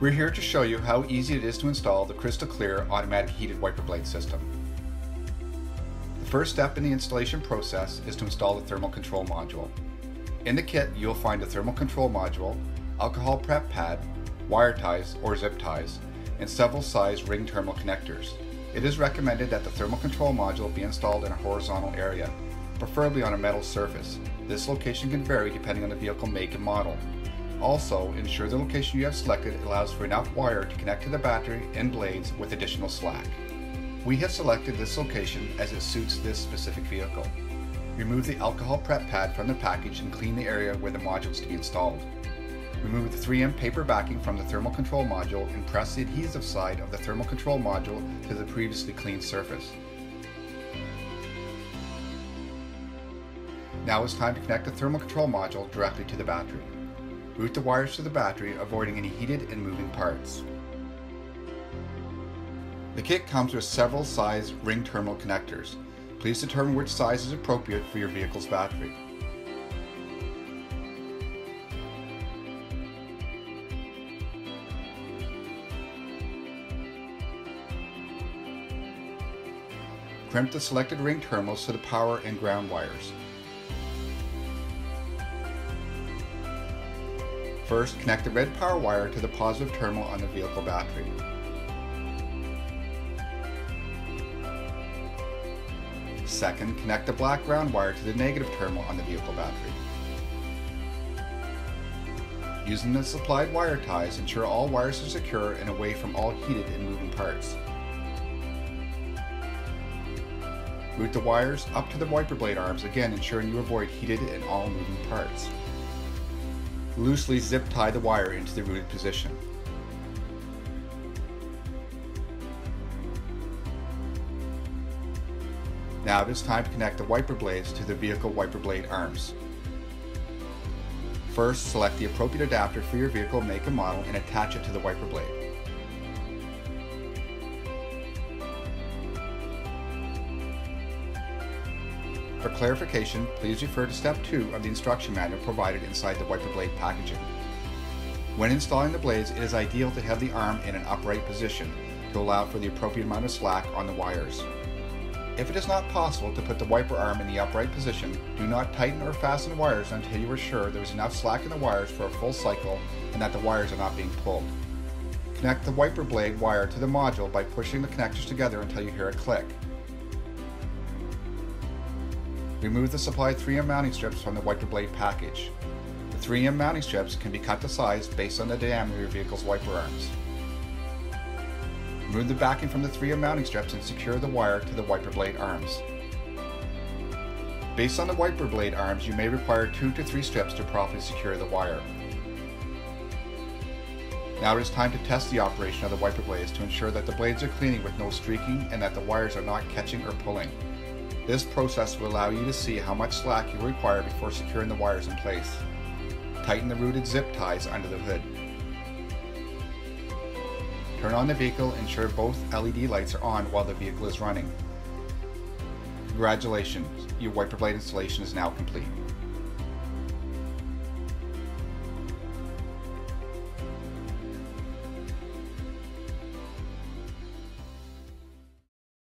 We're here to show you how easy it is to install the Crytal Clear automatic heated wiper blade system. The first step in the installation process is to install the thermal control module. In the kit, you'll find a thermal control module, alcohol prep pad, wire ties or zip ties, and several size ring terminal connectors. It is recommended that the thermal control module be installed in a horizontal area, preferably on a metal surface. This location can vary depending on the vehicle make and model. Also, ensure the location you have selected allows for enough wire to connect to the battery and blades with additional slack. We have selected this location as it suits this specific vehicle. Remove the alcohol prep pad from the package and clean the area where the module is to be installed. Remove the 3M paper backing from the thermal control module and press the adhesive side of the thermal control module to the previously cleaned surface. Now it's time to connect the thermal control module directly to the battery. Route the wires to the battery, avoiding any heated and moving parts. The kit comes with several size ring terminal connectors. Please determine which size is appropriate for your vehicle's battery. Crimp the selected ring terminals to the power and ground wires. First, connect the red power wire to the positive terminal on the vehicle battery. Second, connect the black ground wire to the negative terminal on the vehicle battery. Using the supplied wire ties, ensure all wires are secure and away from all heated and moving parts. Route the wires up to the wiper blade arms, again ensuring you avoid heated and all moving parts. Loosely zip tie the wire into the routed position. Now it is time to connect the wiper blades to the vehicle wiper blade arms. First, select the appropriate adapter for your vehicle make and model and attach it to the wiper blade. For clarification, please refer to Step 2 of the instruction manual provided inside the wiper blade packaging. When installing the blades, it is ideal to have the arm in an upright position to allow for the appropriate amount of slack on the wires. If it is not possible to put the wiper arm in the upright position, do not tighten or fasten wires until you are sure there is enough slack in the wires for a full cycle and that the wires are not being pulled. Connect the wiper blade wire to the module by pushing the connectors together until you hear a click. Remove the supplied 3M mounting strips from the wiper blade package. The 3M mounting strips can be cut to size based on the diameter of your vehicle's wiper arms. Remove the backing from the 3M mounting strips and secure the wire to the wiper blade arms. Based on the wiper blade arms, you may require 2 to 3 strips to properly secure the wire. Now it is time to test the operation of the wiper blades to ensure that the blades are cleaning with no streaking and that the wires are not catching or pulling. This process will allow you to see how much slack you require before securing the wires in place. Tighten the routed zip ties under the hood. Turn on the vehicle and ensure both LED lights are on while the vehicle is running. Congratulations, your wiper blade installation is now complete.